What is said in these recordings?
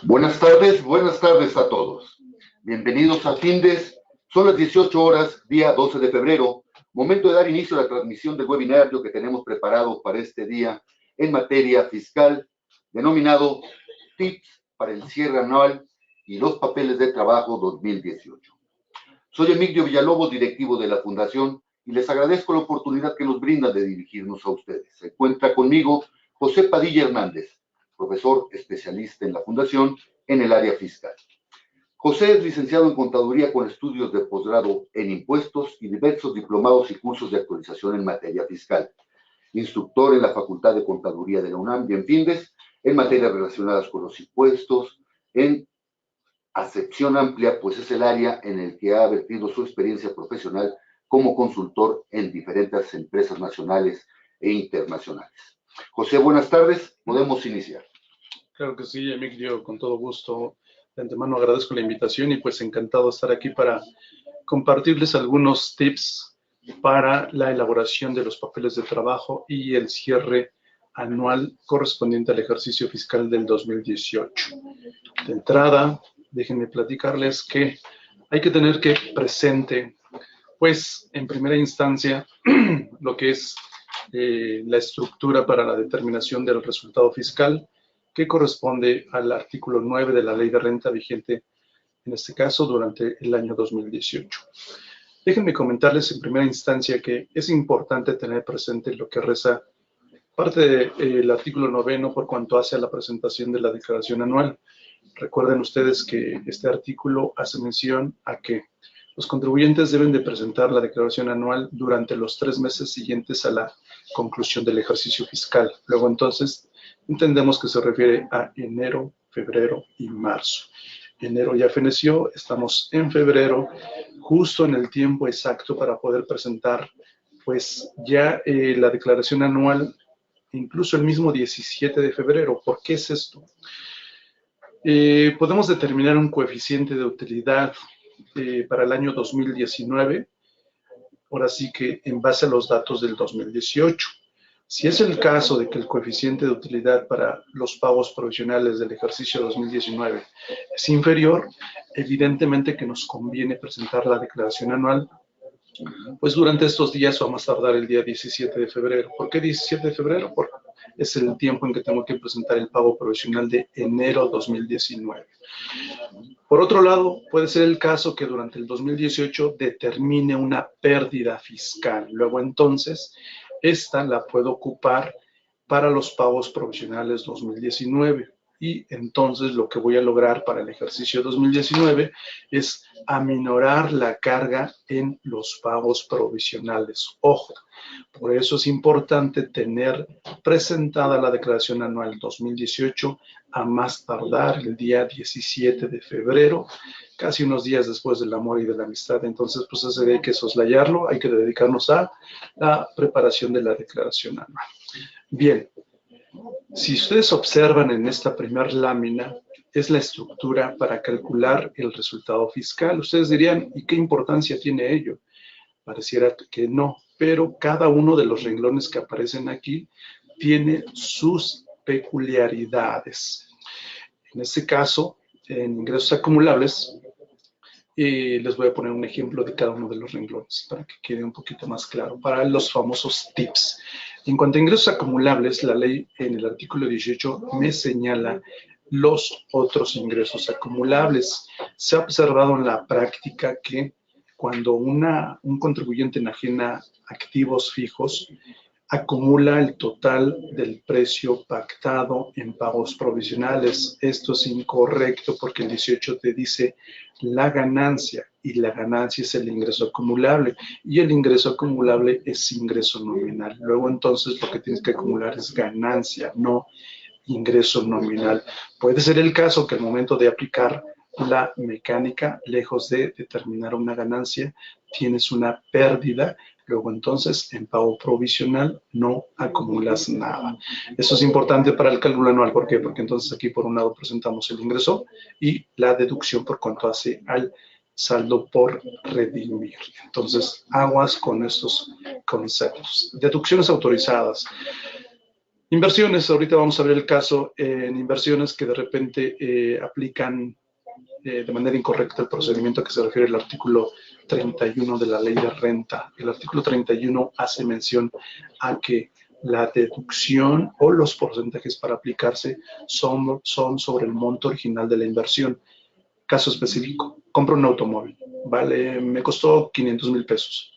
Buenas tardes a todos. Bienvenidos a Findes. Son las 18 horas, día 12 de febrero, momento de dar inicio a la transmisión del webinario que tenemos preparado para este día en materia fiscal, denominado Tips para el cierre anual y los papeles de trabajo 2018. Soy Emilio Villalobos, directivo de la Fundación, y les agradezco la oportunidad que nos brindan de dirigirnos a ustedes. Se encuentra conmigo José Padilla Hernández, profesor especialista en la Fundación en el área fiscal. José es licenciado en Contaduría con estudios de posgrado en Impuestos y diversos diplomados y cursos de actualización en materia fiscal. Instructor en la Facultad de Contaduría de la UNAM y en Findes, en materias relacionadas con los impuestos, en acepción amplia, pues es el área en el que ha vertido su experiencia profesional como consultor en diferentes empresas nacionales e internacionales. José, buenas tardes. Podemos iniciar. Claro que sí, Emilio, con todo gusto. De antemano agradezco la invitación y pues encantado de estar aquí para compartirles algunos tips para la elaboración de los papeles de trabajo y el cierre anual correspondiente al ejercicio fiscal del 2018. De entrada, déjenme platicarles que hay que tener que presente, pues en primera instancia, lo que es la estructura para la determinación del resultado fiscal, que corresponde al artículo 9 de la Ley de Renta vigente, en este caso, durante el año 2018. Déjenme comentarles en primera instancia que es importante tener presente lo que reza parte del artículo 9 por cuanto hace a la presentación de la declaración anual. Recuerden ustedes que este artículo hace mención a que los contribuyentes deben de presentar la declaración anual durante los 3 meses siguientes a la conclusión del ejercicio fiscal. Luego entonces entendemos que se refiere a enero, febrero y marzo. Enero ya feneció, estamos en febrero, justo en el tiempo exacto para poder presentar pues ya la declaración anual, incluso el mismo 17 de febrero. ¿Por qué es esto? Podemos determinar un coeficiente de utilidad para el año 2019, ahora sí que en base a los datos del 2018. Si es el caso de que el coeficiente de utilidad para los pagos provisionales del ejercicio 2019 es inferior, evidentemente que nos conviene presentar la declaración anual, pues durante estos días o a más tardar el día 17 de febrero. ¿Por qué 17 de febrero? Porque es el tiempo en que tengo que presentar el pago provisional de enero 2019. Por otro lado, puede ser el caso que durante el 2018 determine una pérdida fiscal. Luego entonces, esta la puedo ocupar para los pagos provisionales 2019. Y entonces lo que voy a lograr para el ejercicio 2019 es aminorar la carga en los pagos provisionales. Ojo, por eso es importante tener presentada la declaración anual 2018 a más tardar el día 17 de febrero, casi unos días después del amor y de la amistad. Entonces, pues ese día hay que soslayarlo, hay que dedicarnos a la preparación de la declaración anual. Bien, si ustedes observan en esta primera lámina, es la estructura para calcular el resultado fiscal. Ustedes dirían, ¿y qué importancia tiene ello? Pareciera que no, pero cada uno de los renglones que aparecen aquí tiene sus peculiaridades. En este caso, en ingresos acumulables, les voy a poner un ejemplo de cada uno de los renglones para que quede un poquito más claro, para los famosos tips. En cuanto a ingresos acumulables, la ley en el artículo 18 me señala los otros ingresos acumulables. Se ha observado en la práctica que cuando un contribuyente enajena activos fijos, acumula el total del precio pactado en pagos provisionales. Esto es incorrecto porque el 18 te dice la ganancia y la ganancia es el ingreso acumulable y el ingreso acumulable es ingreso nominal. Luego entonces lo que tienes que acumular es ganancia, no ingreso nominal. Puede ser el caso que al momento de aplicar la mecánica, lejos de determinar una ganancia, tienes una pérdida. Luego entonces en pago provisional no acumulas nada. Eso es importante para el cálculo anual. ¿Por qué? Porque entonces aquí por un lado presentamos el ingreso y la deducción por cuanto hace al saldo por redimir. Entonces aguas con estos conceptos. Deducciones autorizadas. Inversiones, ahorita vamos a ver el caso en inversiones que de repente aplican de manera incorrecta el procedimiento a que se refiere el artículo 31 de la ley de renta. El artículo 31 hace mención a que la deducción o los porcentajes para aplicarse son sobre el monto original de la inversión. Caso específico, compro un automóvil, vale, me costó 500,000 pesos.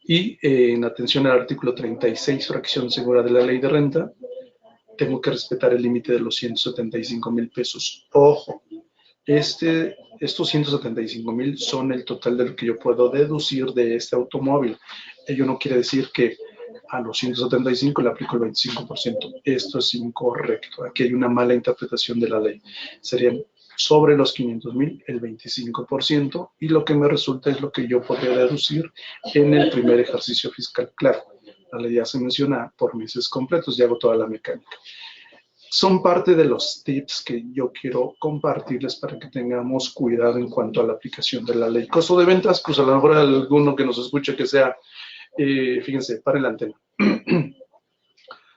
Y en atención al artículo 36, fracción segura de la ley de renta, tengo que respetar el límite de los 175,000 pesos. Ojo, estos 175,000 son el total de lo que yo puedo deducir de este automóvil. Ello no quiere decir que a los 175 le aplico el 25%. Esto es incorrecto. Aquí hay una mala interpretación de la ley. Serían sobre los 500,000 el 25%, y lo que me resulta es lo que yo podría deducir en el primer ejercicio fiscal. Claro, la ley ya se menciona por meses completos y hago toda la mecánica. Son parte de los tips que yo quiero compartirles para que tengamos cuidado en cuanto a la aplicación de la ley. Costo de ventas, pues a lo mejor alguno que nos escuche que sea, fíjense, paren la antena.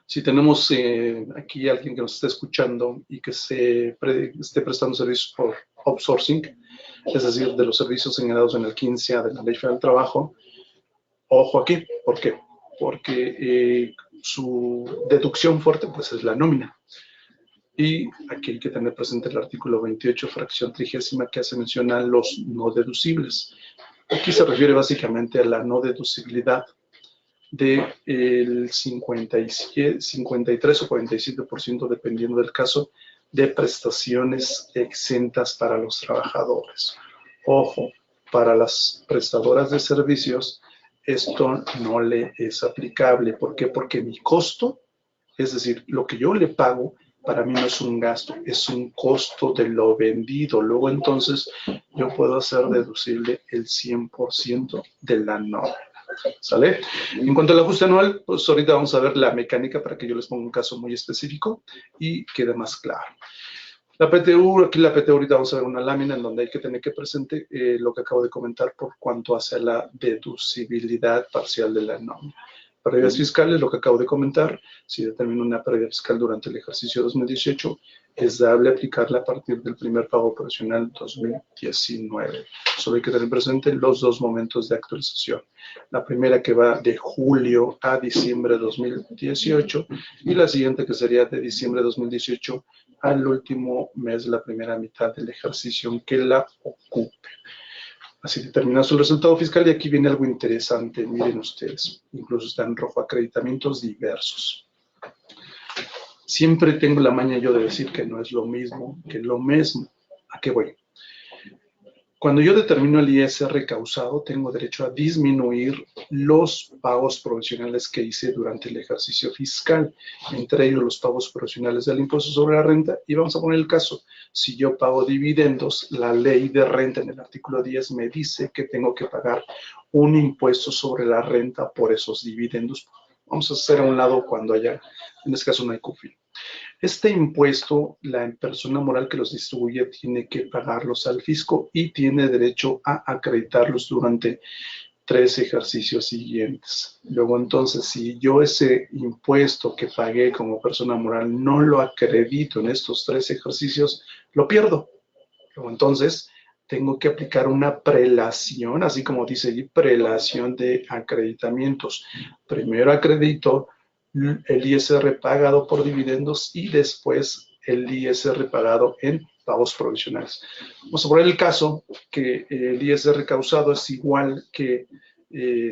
Si tenemos aquí alguien que nos esté escuchando y que esté prestando servicios por outsourcing, es decir, de los servicios señalados en el 15A de la Ley Federal del Trabajo, ojo aquí, ¿por qué? Porque su deducción fuerte pues es la nómina. Y aquí hay que tener presente el artículo 28, fracción 30, que hace mención a los no deducibles. Aquí se refiere básicamente a la no deducibilidad del 53 o 47%, dependiendo del caso, de prestaciones exentas para los trabajadores. Ojo, para las prestadoras de servicios, esto no le es aplicable. ¿Por qué? Porque mi costo, es decir, lo que yo le pago, para mí no es un gasto, es un costo de lo vendido. Luego, entonces, yo puedo hacer deducible el 100% de la nómina. ¿Sale? En cuanto al ajuste anual, pues ahorita vamos a ver la mecánica para que yo les ponga un caso muy específico y quede más claro. La PTU, aquí la PTU ahorita vamos a ver una lámina en donde hay que tener que presente lo que acabo de comentar por cuanto hace la deducibilidad parcial de la nómina. Pérdidas fiscales, lo que acabo de comentar, si determino una pérdida fiscal durante el ejercicio 2018, es dable aplicarla a partir del primer pago operacional 2019. Solo hay que tener presente los dos momentos de actualización. La primera que va de julio a diciembre de 2018 y la siguiente que sería de diciembre de 2018 al último mes de la primera mitad del ejercicio en que la ocupe. Así determina su resultado fiscal y aquí viene algo interesante, miren ustedes, incluso está en rojo, acreditamientos diversos. Siempre tengo la maña yo de decir que no es lo mismo que lo mismo. ¿A qué voy? Cuando yo determino el ISR causado, tengo derecho a disminuir los pagos provisionales que hice durante el ejercicio fiscal, entre ellos los pagos provisionales del impuesto sobre la renta. Y vamos a poner el caso, si yo pago dividendos, la ley de renta en el artículo 10 me dice que tengo que pagar un impuesto sobre la renta por esos dividendos. Vamos a hacer a un lado cuando haya, en este caso no hay CUFI. Este impuesto, la persona moral que los distribuye tiene que pagarlos al fisco y tiene derecho a acreditarlos durante 3 ejercicios siguientes. Luego, entonces, si yo ese impuesto que pagué como persona moral no lo acredito en estos 3 ejercicios, lo pierdo. Luego, entonces, tengo que aplicar una prelación, así como dice allí, prelación de acreditamientos. Primero acredito el ISR pagado por dividendos y después el ISR pagado en pagos provisionales. Vamos a poner el caso que el ISR causado es igual que el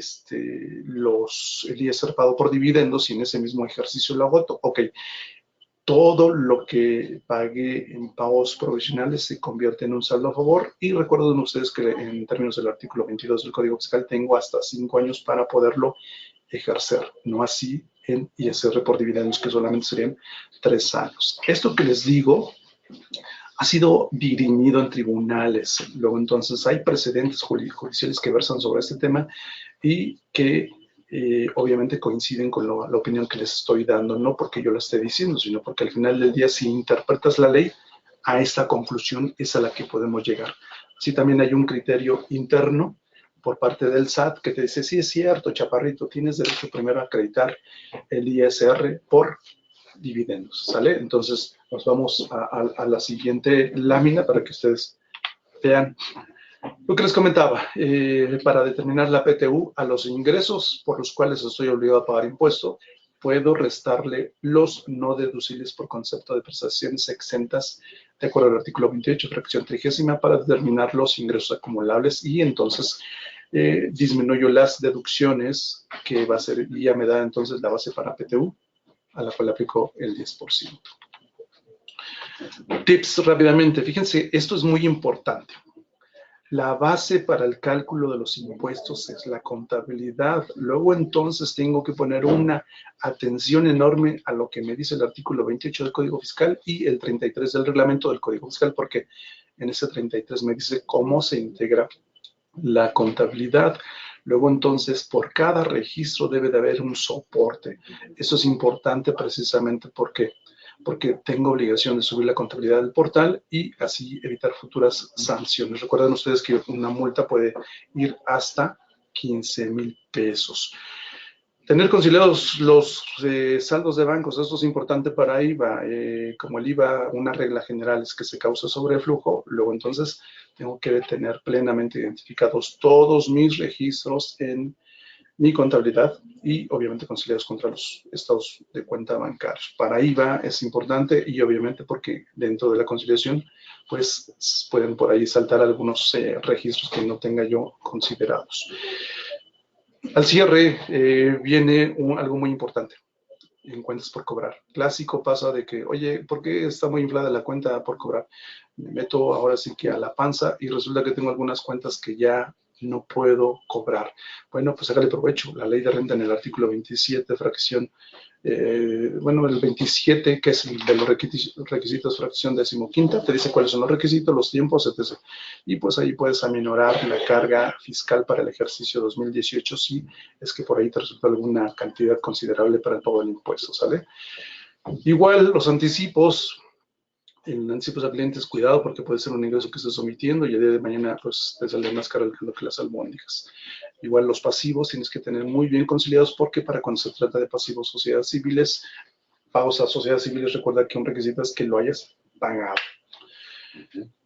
ISR pagado por dividendos y en ese mismo ejercicio lo agoto. Ok, todo lo que pagué en pagos provisionales se convierte en un saldo a favor y recuerden ustedes que en términos del artículo 22 del Código Fiscal tengo hasta 5 años para poderlo ejercer, no así en ISR por dividendos, que solamente serían 3 años. Esto que les digo ha sido dirimido en tribunales. Luego, entonces, hay precedentes judiciales que versan sobre este tema y que obviamente coinciden con la opinión que les estoy dando, no porque yo la esté diciendo, sino porque al final del día, si interpretas la ley, a esta conclusión es a la que podemos llegar. Así también hay un criterio interno por parte del SAT que te dice, sí es cierto, chaparrito, tienes derecho primero a acreditar el ISR por dividendos, ¿sale? Entonces nos vamos a la siguiente lámina para que ustedes vean lo que les comentaba. Para determinar la PTU a los ingresos por los cuales estoy obligado a pagar impuesto, puedo restarle los no deducibles por concepto de prestaciones exentas de acuerdo al artículo 28, fracción 30, para determinar los ingresos acumulables y entonces disminuyo las deducciones que va a ser, y ya me da entonces la base para PTU, a la cual aplico el 10%. Tips rápidamente. Fíjense, esto es muy importante. La base para el cálculo de los impuestos es la contabilidad. Luego entonces tengo que poner una atención enorme a lo que me dice el artículo 28 del Código Fiscal y el 33 del reglamento del Código Fiscal, porque en ese 33 me dice cómo se integra la contabilidad. Luego entonces por cada registro debe de haber un soporte. Eso es importante precisamente porque tengo obligación de subir la contabilidad del portal y así evitar futuras sanciones. Recuerden ustedes que una multa puede ir hasta 15,000 pesos. Tener conciliados los saldos de bancos, esto es importante para IVA. Como el IVA, una regla general es que se causa sobreflujo, luego entonces tengo que tener plenamente identificados todos mis registros en mi contabilidad y obviamente conciliados contra los estados de cuenta bancarios. Para IVA es importante y obviamente porque dentro de la conciliación pues pueden por ahí saltar algunos registros que no tenga yo considerados. Al cierre viene algo muy importante en cuentas por cobrar. Clásico pasa de que, oye, ¿por qué está muy inflada la cuenta por cobrar? Me meto ahora sí que a la panza y resulta que tengo algunas cuentas que ya no puedo cobrar. Bueno, pues hágale provecho. La ley de renta en el artículo 27, fracción, el 27, que es el de los requisitos, fracción 15ª, te dice cuáles son los requisitos, los tiempos, etc. Y pues ahí puedes aminorar la carga fiscal para el ejercicio 2018 si es que por ahí te resulta alguna cantidad considerable para el pago del impuesto, ¿sale? Igual los anticipos. En anticipos a clientes, cuidado porque puede ser un ingreso que estés omitiendo y el día de mañana pues te sale más caro que las albóndigas. Igual los pasivos tienes que tener muy bien conciliados porque para cuando se trata de pasivos sociedades civiles, pagos a sociedades civiles, recuerda que un requisito es que lo hayas pagado.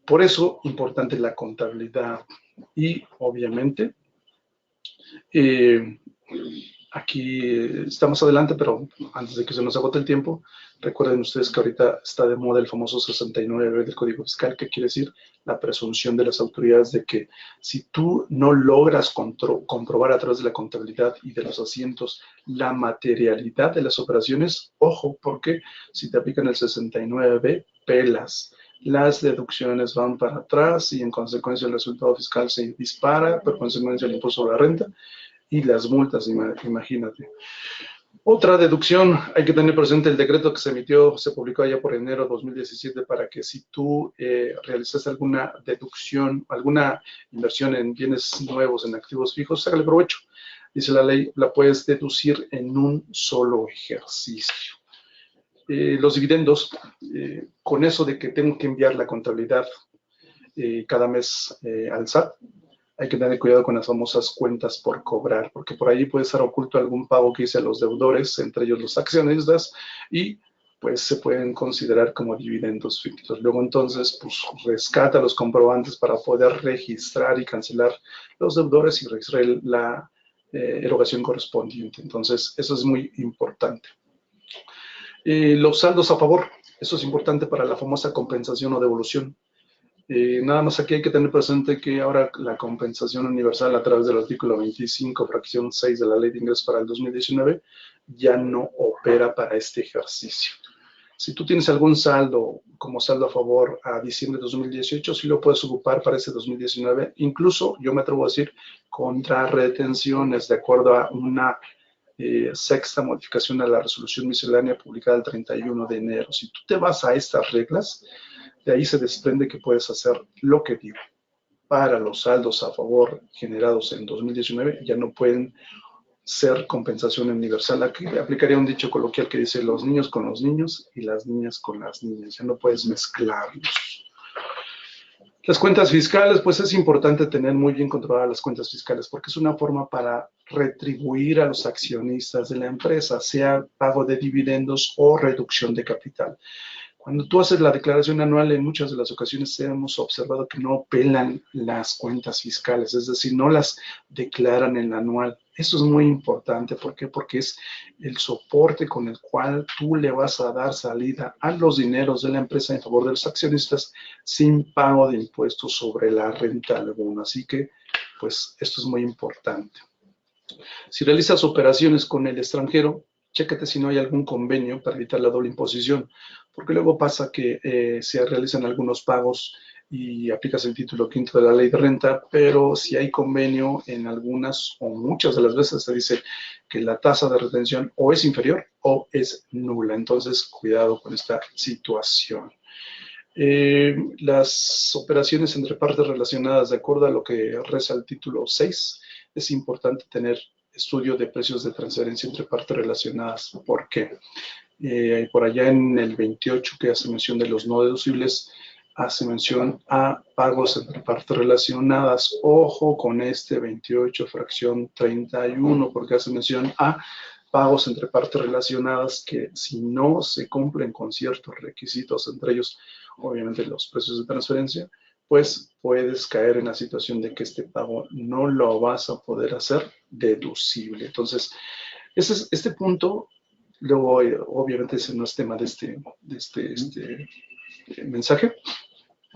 Por eso, importante la contabilidad y obviamente aquí está más adelante, pero antes de que se nos agote el tiempo, recuerden ustedes que ahorita está de moda el famoso 69 del Código Fiscal, que quiere decir la presunción de las autoridades de que si tú no logras comprobar a través de la contabilidad y de los asientos la materialidad de las operaciones, ojo, porque si te aplican el 69B, pelas. Las deducciones van para atrás y en consecuencia el resultado fiscal se dispara, por consecuencia el impuesto sobre la renta, y las multas, imagínate. Otra deducción, hay que tener presente el decreto que se publicó allá por enero de 2017 para que si tú realizaste alguna deducción, alguna inversión en bienes nuevos, en activos fijos, sácale provecho. Dice la ley, la puedes deducir en un solo ejercicio. Los dividendos, con eso de que tengo que enviar la contabilidad cada mes al SAT, hay que tener cuidado con las famosas cuentas por cobrar, porque por ahí puede estar oculto algún pago que hice a los deudores, entre ellos los accionistas, y pues se pueden considerar como dividendos ficticios. Luego entonces, pues rescata los comprobantes para poder registrar y cancelar los deudores y registrar la erogación correspondiente. Entonces, eso es muy importante. Los saldos a favor, eso es importante para la famosa compensación o devolución. Nada más aquí hay que tener presente que ahora la compensación universal a través del artículo 25, fracción 6 de la Ley de Ingresos para el 2019 ya no opera para este ejercicio. Si tú tienes algún saldo como saldo a favor a diciembre de 2018, sí lo puedes ocupar para ese 2019. Incluso, yo me atrevo a decir, contra retenciones, de acuerdo a una sexta modificación a la resolución miscelánea publicada el 31 de enero. Si tú te vas a estas reglas, de ahí se desprende que puedes hacer lo que digo. Para los saldos a favor generados en 2019 ya no pueden ser compensación universal. Aquí aplicaría un dicho coloquial que dice los niños con los niños y las niñas con las niñas. Ya no puedes mezclarlos. Las cuentas fiscales, pues es importante tener muy bien controladas las cuentas fiscales porque es una forma para retribuir a los accionistas de la empresa, sea pago de dividendos o reducción de capital. Cuando tú haces la declaración anual, en muchas de las ocasiones hemos observado que no pelan las cuentas fiscales, es decir, no las declaran en la anual. Eso es muy importante. ¿Por qué? Porque es el soporte con el cual tú le vas a dar salida a los dineros de la empresa en favor de los accionistas sin pago de impuestos sobre la renta alguna. Así que, pues, esto es muy importante. Si realizas operaciones con el extranjero, chécate si no hay algún convenio para evitar la doble imposición, porque luego pasa que se realizan algunos pagos y aplicas el título quinto de la ley de renta, pero si hay convenio en algunas o muchas de las veces se dice que la tasa de retención o es inferior o es nula. Entonces, cuidado con esta situación. Las operaciones entre partes relacionadas, de acuerdo a lo que reza el título 6, es importante tener estudio de precios de transferencia entre partes relacionadas. ¿Por qué? Por allá en el 28 que hace mención de los no deducibles, hace mención a pagos entre partes relacionadas. Ojo con este 28 fracción 31 porque hace mención a pagos entre partes relacionadas que si no se cumplen con ciertos requisitos, entre ellos obviamente los precios de transferencia, pues puedes caer en la situación de que este pago no lo vas a poder hacer deducible. Entonces, este punto, luego obviamente ese no es tema de este mensaje,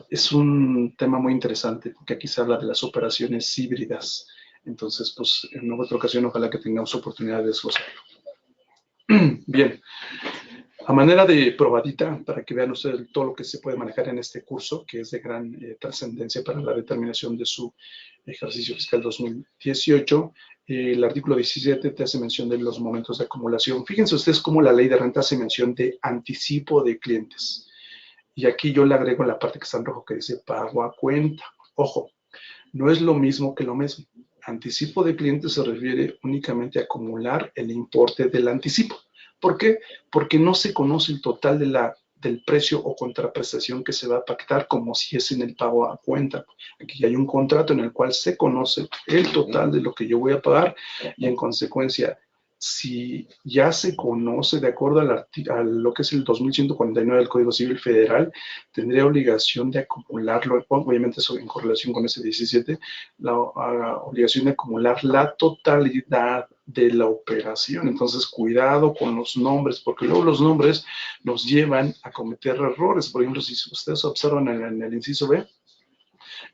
es un tema muy interesante porque aquí se habla de las operaciones híbridas. Entonces, pues en otra ocasión ojalá que tengamos oportunidad de desglosarlo. Bien, a manera de probadita, para que vean ustedes todo lo que se puede manejar en este curso, que es de gran trascendencia para la determinación de su ejercicio fiscal 2018, el artículo 17 te hace mención de los momentos de acumulación. Fíjense ustedes cómo la ley de renta hace mención de anticipo de clientes. Y aquí yo le agrego la parte que está en rojo que dice pago a cuenta. Ojo, no es lo mismo que lo mismo. Anticipo de clientes se refiere únicamente a acumular el importe del anticipo. ¿Por qué? Porque no se conoce el total del precio o contraprestación que se va a pactar como si es en el pago a cuenta. Aquí hay un contrato en el cual se conoce el total de lo que yo voy a pagar y en consecuencia, si ya se conoce de acuerdo a lo que es el 2149 del Código Civil Federal, tendría obligación de acumularlo, obviamente eso en correlación con ese 17, la obligación de acumular la totalidad de la operación. Entonces, cuidado con los nombres, porque luego los nombres nos llevan a cometer errores. Por ejemplo, si ustedes observan en el inciso B,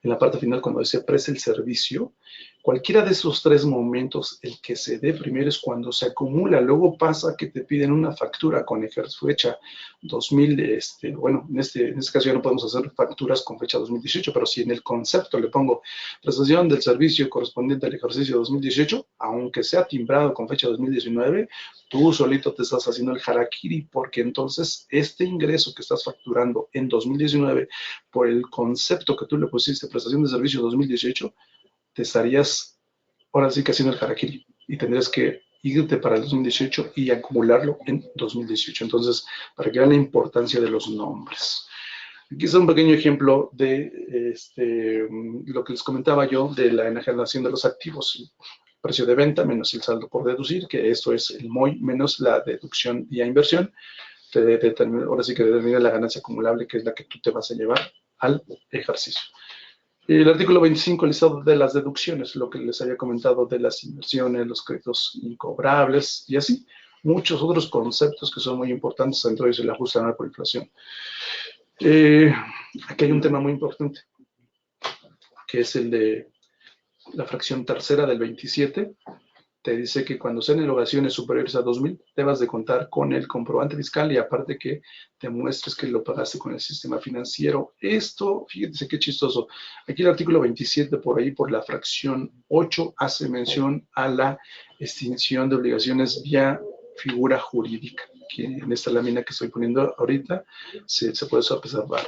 en la parte final cuando se presta el servicio, cualquiera de esos tres momentos, el que se dé primero es cuando se acumula. Luego pasa que te piden una factura con fecha 2000, bueno, en este caso ya no podemos hacer facturas con fecha 2018, pero si en el concepto le pongo prestación del servicio correspondiente al ejercicio 2018, aunque sea timbrado con fecha 2019, tú solito te estás haciendo el harakiri, porque entonces este ingreso que estás facturando en 2019, por el concepto que tú le pusiste, prestación de servicio 2018, te estarías ahora sí que haciendo el harakiri y tendrías que irte para el 2018 y acumularlo en 2018. Entonces, para que vean la importancia de los nombres. Aquí está un pequeño ejemplo de lo que les comentaba yo de la enajenación de los activos. Precio de venta menos el saldo por deducir, que esto es el MOI menos la deducción y inversión. Ahora sí que determina la ganancia acumulable, que es la que tú te vas a llevar al ejercicio. El artículo 25, el listado de las deducciones, lo que les había comentado de las inversiones, los créditos incobrables y así. Muchos otros conceptos que son muy importantes, entre ellos el ajuste anual por inflación. Aquí hay un tema muy importante, que es el de la fracción tercera del 27. Te dice que cuando sean erogaciones superiores a 2,000, debas de contar con el comprobante fiscal y aparte que te muestres que lo pagaste con el sistema financiero. Esto, fíjense qué chistoso. Aquí el artículo 27, por ahí, por la fracción 8, hace mención a la extinción de obligaciones vía figura jurídica, que en esta lámina que estoy poniendo ahorita se puede observar.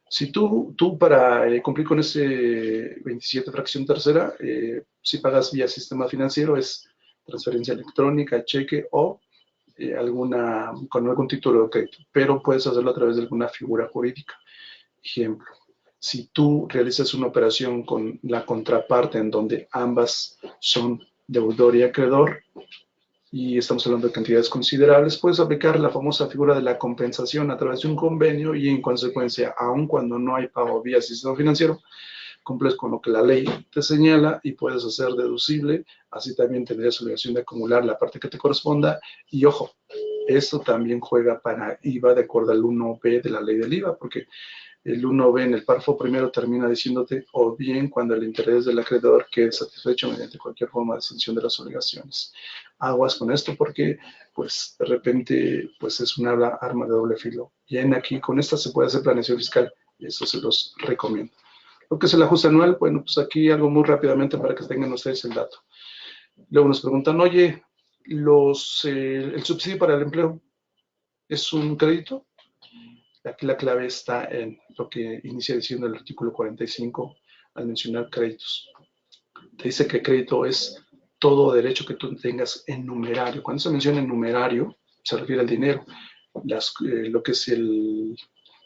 Si tú para cumplir con ese 27 fracción tercera, si pagas vía sistema financiero es transferencia electrónica, cheque o con algún título de crédito, pero puedes hacerlo a través de alguna figura jurídica. Ejemplo, si tú realizas una operación con la contraparte en donde ambas son deudor y acreedor, y estamos hablando de cantidades considerables, puedes aplicar la famosa figura de la compensación a través de un convenio y en consecuencia, aun cuando no hay pago vía sistema financiero, cumples con lo que la ley te señala y puedes hacer deducible, así también tendrías obligación de acumular la parte que te corresponda y ojo, esto también juega para IVA de acuerdo al 1B de la ley del IVA, porque el 1B en el párrafo primero termina diciéndote o bien cuando el interés del acreedor quede satisfecho mediante cualquier forma de exención de las obligaciones. Aguas con esto porque pues de repente pues es una arma de doble filo. Y en aquí con esta se puede hacer planeación fiscal y eso se los recomiendo. Lo que es el ajuste anual, bueno, pues aquí algo muy rápidamente para que tengan ustedes el dato. Luego nos preguntan, oye, el subsidio para el empleo es un crédito. Aquí la clave está en lo que inicia diciendo el artículo 45 al mencionar créditos. Te dice que crédito es todo derecho que tú tengas en numerario. Cuando se menciona en numerario, se refiere al dinero. Lo que es el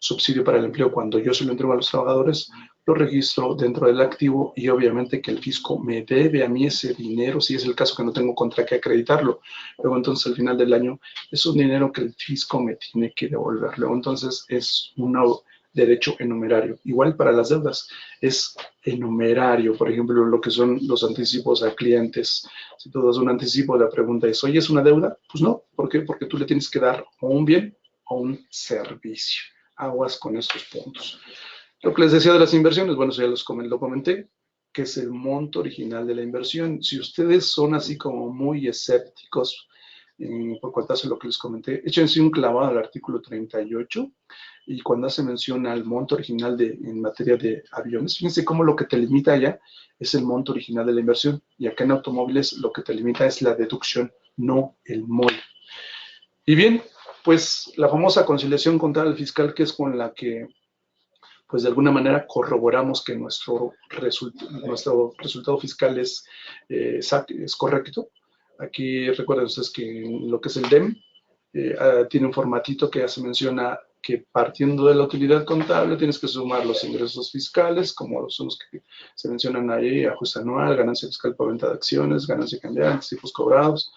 subsidio para el empleo, cuando yo se lo entrego a los trabajadores, lo registro dentro del activo y obviamente que el fisco me debe a mí ese dinero, si es el caso que no tengo contra qué acreditarlo. Luego entonces al final del año es un dinero que el fisco me tiene que devolver. Luego entonces es un derecho en numerario. Igual para las deudas, es en numerario, por ejemplo, lo que son los anticipos a clientes. Si tú das un anticipo, la pregunta es, oye, ¿es una deuda? Pues no. ¿Por qué? Porque tú le tienes que dar o un bien o un servicio. Aguas con estos puntos. Lo que les decía de las inversiones, bueno, eso ya lo comenté, que es el monto original de la inversión. Si ustedes son así como muy escépticos, por cuanto a lo que les comenté, échense un clavado al artículo 38 y cuando hace mención al monto original en materia de aviones, fíjense cómo lo que te limita allá es el monto original de la inversión y acá en automóviles lo que te limita es la deducción, no el MOL. Y bien, pues la famosa conciliación contable fiscal, que es con la que pues de alguna manera corroboramos que nuestro resultado fiscal es correcto. Aquí recuerden ustedes que lo que es el DEM tiene un formatito que hace menciona que partiendo de la utilidad contable tienes que sumar los ingresos fiscales, como son los que se mencionan ahí, ajuste anual, ganancia fiscal por venta de acciones, ganancia cambiaria, anticipos cobrados,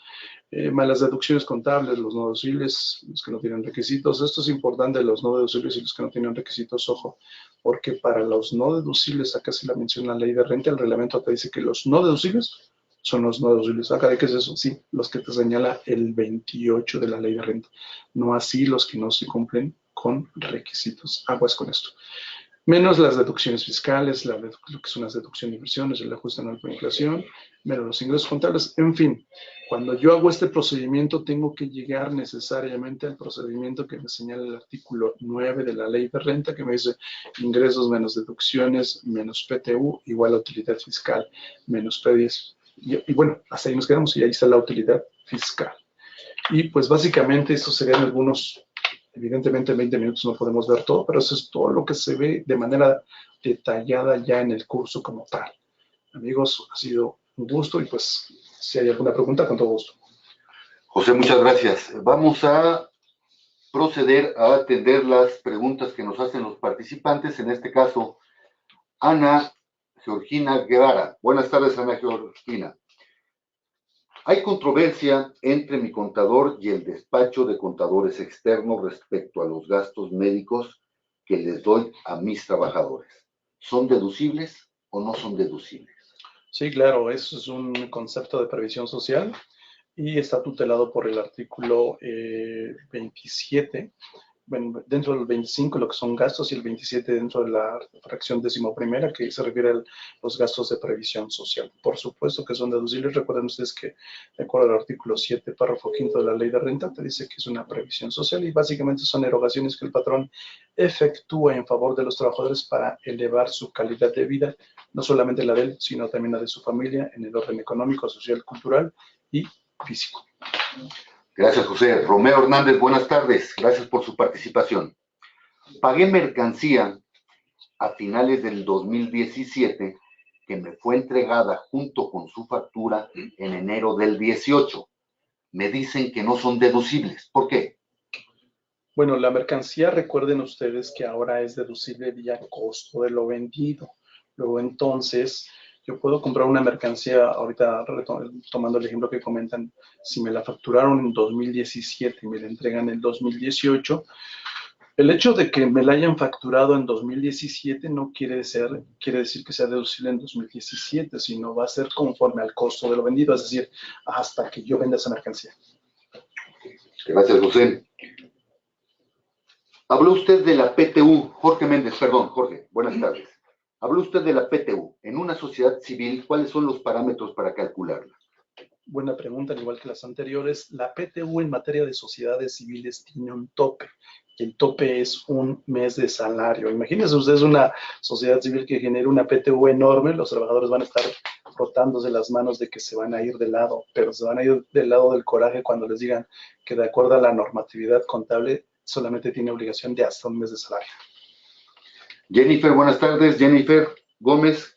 más las deducciones contables, los no deducibles, los que no tienen requisitos. Esto es importante, los no deducibles y los que no tienen requisitos, ojo, porque para los no deducibles, acá se la menciona la ley de renta, el reglamento te dice que los no deducibles son los no deducibles. Acá, ¿de qué es eso? Sí, los que te señala el 28 de la ley de renta, no así los que no se cumplen con requisitos. Aguas con esto. Menos las deducciones fiscales, lo que son las deducciones de inversiones, el ajuste anual por inflación, menos los ingresos contables, en fin. Cuando yo hago este procedimiento, tengo que llegar necesariamente al procedimiento que me señala el artículo 9 de la ley de renta, que me dice ingresos menos deducciones, menos PTU, igual a utilidad fiscal, menos P10. Y bueno, hasta ahí nos quedamos y ahí está la utilidad fiscal. Y pues básicamente estos serían algunos. Evidentemente en 20 minutos no podemos ver todo, pero eso es todo lo que se ve de manera detallada ya en el curso como tal. Amigos, ha sido un gusto y pues si hay alguna pregunta, con todo gusto. José, muchas gracias. Vamos a proceder a atender las preguntas que nos hacen los participantes, en este caso, Ana Georgina Guevara. Buenas tardes, Ana Georgina. Hay controversia entre mi contador y el despacho de contadores externos respecto a los gastos médicos que les doy a mis trabajadores. ¿Son deducibles o no son deducibles? Sí, claro, eso es un concepto de previsión social y está tutelado por el artículo 27. Bueno, dentro del 25 lo que son gastos y el 27 dentro de la fracción 11ª que se refiere a los gastos de previsión social. Por supuesto que son deducibles. Recuerden ustedes que de acuerdo al artículo 7, párrafo 5 de la ley de renta, te dice que es una previsión social y básicamente son erogaciones que el patrón efectúa en favor de los trabajadores para elevar su calidad de vida, no solamente la de él, sino también la de su familia en el orden económico, social, cultural y físico. Gracias, José. Romeo Hernández, buenas tardes. Gracias por su participación. Pagué mercancía a finales del 2017 que me fue entregada junto con su factura en enero del 18. Me dicen que no son deducibles. ¿Por qué? Bueno, la mercancía, recuerden ustedes que ahora es deducible vía costo de lo vendido. Luego, entonces, yo puedo comprar una mercancía, ahorita tomando el ejemplo que comentan, si me la facturaron en 2017 y me la entregan en 2018, el hecho de que me la hayan facturado en 2017 no quiere decir que sea deducible en 2017, sino va a ser conforme al costo de lo vendido, es decir, hasta que yo venda esa mercancía. Gracias, José. Habló usted de la PTU, Jorge Méndez, perdón, Jorge, buenas tardes. Habló usted de la PTU. En una sociedad civil, ¿cuáles son los parámetros para calcularla? Buena pregunta, al igual que las anteriores. La PTU en materia de sociedades civiles tiene un tope. El tope es un mes de salario. Imagínense ustedes una sociedad civil que genere una PTU enorme, los trabajadores van a estar frotándose las manos de que se van a ir de lado, pero se van a ir del lado del coraje cuando les digan que de acuerdo a la normatividad contable solamente tiene obligación de hasta un mes de salario. Jennifer, buenas tardes. Jennifer Gómez,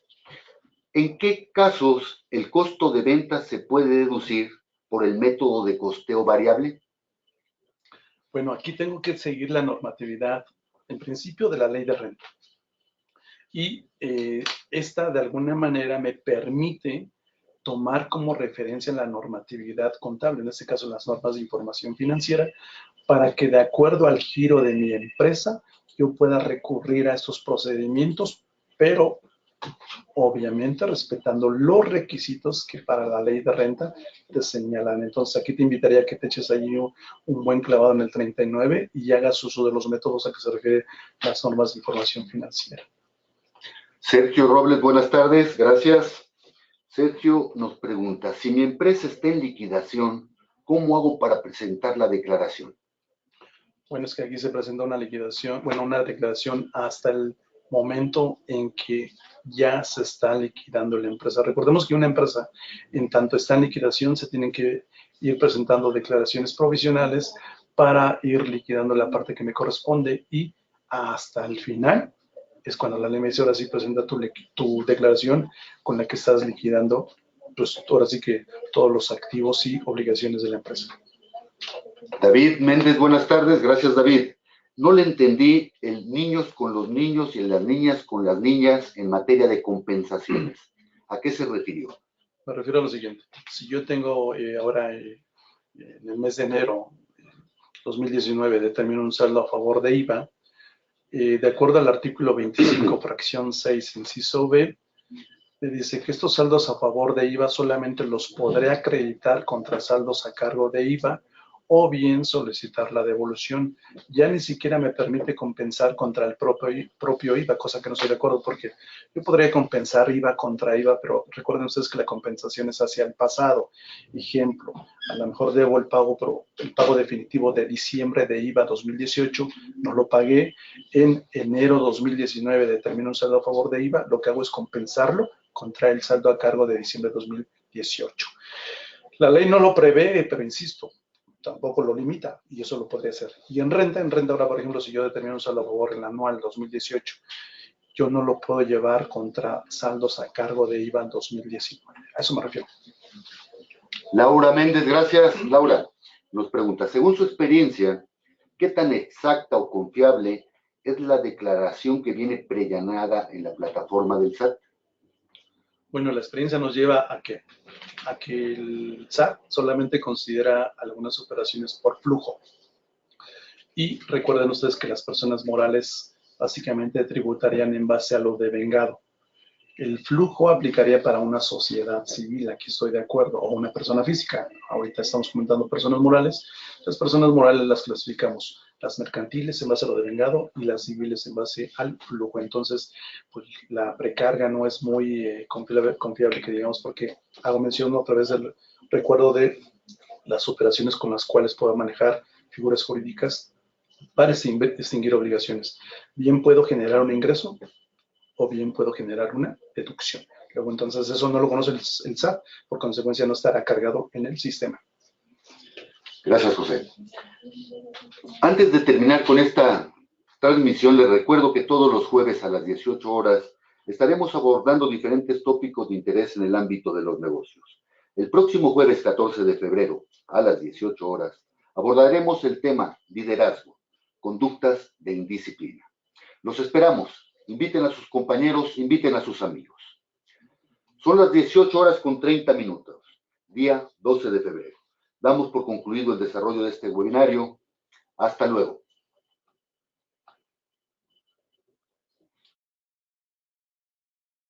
¿en qué casos el costo de venta se puede deducir por el método de costeo variable? Bueno, aquí tengo que seguir la normatividad, en principio, de la ley de renta. Y esta, de alguna manera, me permite tomar como referencia la normatividad contable, en este caso las normas de información financiera, para que de acuerdo al giro de mi empresa, yo pueda recurrir a estos procedimientos, pero obviamente respetando los requisitos que para la ley de renta te señalan. Entonces aquí te invitaría a que te eches allí un buen clavado en el 39 y hagas uso de los métodos a que se refiere las normas de información financiera. Sergio Robles, buenas tardes, gracias. Sergio nos pregunta, si mi empresa está en liquidación, ¿cómo hago para presentar la declaración? Bueno, es que aquí se presenta una liquidación, bueno, una declaración hasta el momento en que ya se está liquidando la empresa. Recordemos que una empresa, en tanto está en liquidación, se tienen que ir presentando declaraciones provisionales para ir liquidando la parte que me corresponde y hasta el final es cuando la ley me dice, ahora sí presenta tu declaración con la que estás liquidando, pues ahora sí que todos los activos y obligaciones de la empresa. David Méndez, buenas tardes, gracias David. No le entendí el niños con los niños y las niñas con las niñas en materia de compensaciones. ¿A qué se refirió? Me refiero a lo siguiente. Si yo tengo ahora en el mes de enero 2019 determino un saldo a favor de IVA, de acuerdo al artículo 25, fracción 6, inciso B, me dice que estos saldos a favor de IVA solamente los podré acreditar contra saldos a cargo de IVA o bien solicitar la devolución. Ya ni siquiera me permite compensar contra el propio IVA, cosa que no estoy de acuerdo porque yo podría compensar IVA contra IVA, pero recuerden ustedes que la compensación es hacia el pasado. Ejemplo, a lo mejor debo el pago definitivo de diciembre de IVA 2018, no lo pagué, en enero 2019 determino un saldo a favor de IVA, lo que hago es compensarlo contra el saldo a cargo de diciembre de 2018. La ley no lo prevé, pero insisto, tampoco lo limita y eso lo podría hacer. Y en renta ahora, por ejemplo, si yo determino un saldo a favor en el anual 2018, yo no lo puedo llevar contra saldos a cargo de IVA en 2019. A eso me refiero. Laura Méndez, gracias. Laura nos pregunta, según su experiencia, ¿qué tan exacta o confiable es la declaración que viene prellenada en la plataforma del SAT? Bueno, la experiencia nos lleva a que el SAT solamente considera algunas operaciones por flujo. Y recuerden ustedes que las personas morales básicamente tributarían en base a lo devengado. El flujo aplicaría para una sociedad civil, aquí estoy de acuerdo, o una persona física. Ahorita estamos comentando personas morales. Las personas morales las clasificamos, las mercantiles en base a lo devengado y las civiles en base al flujo. Entonces, pues la precarga no es muy confiable que digamos, porque hago mención otra vez del recuerdo de las operaciones con las cuales puedo manejar figuras jurídicas para distinguir obligaciones. Bien puedo generar un ingreso o bien puedo generar una deducción. Luego, entonces, eso no lo conoce el SAT, por consecuencia no estará cargado en el sistema. Gracias, José. Antes de terminar con esta transmisión, les recuerdo que todos los jueves a las 18 horas estaremos abordando diferentes tópicos de interés en el ámbito de los negocios. El próximo jueves 14 de febrero a las 18 horas abordaremos el tema liderazgo. conductas de indisciplina. Los esperamos. Inviten a sus compañeros, inviten a sus amigos. Son las 18:30, día 12 de febrero. Damos por concluido el desarrollo de este webinario. Hasta luego.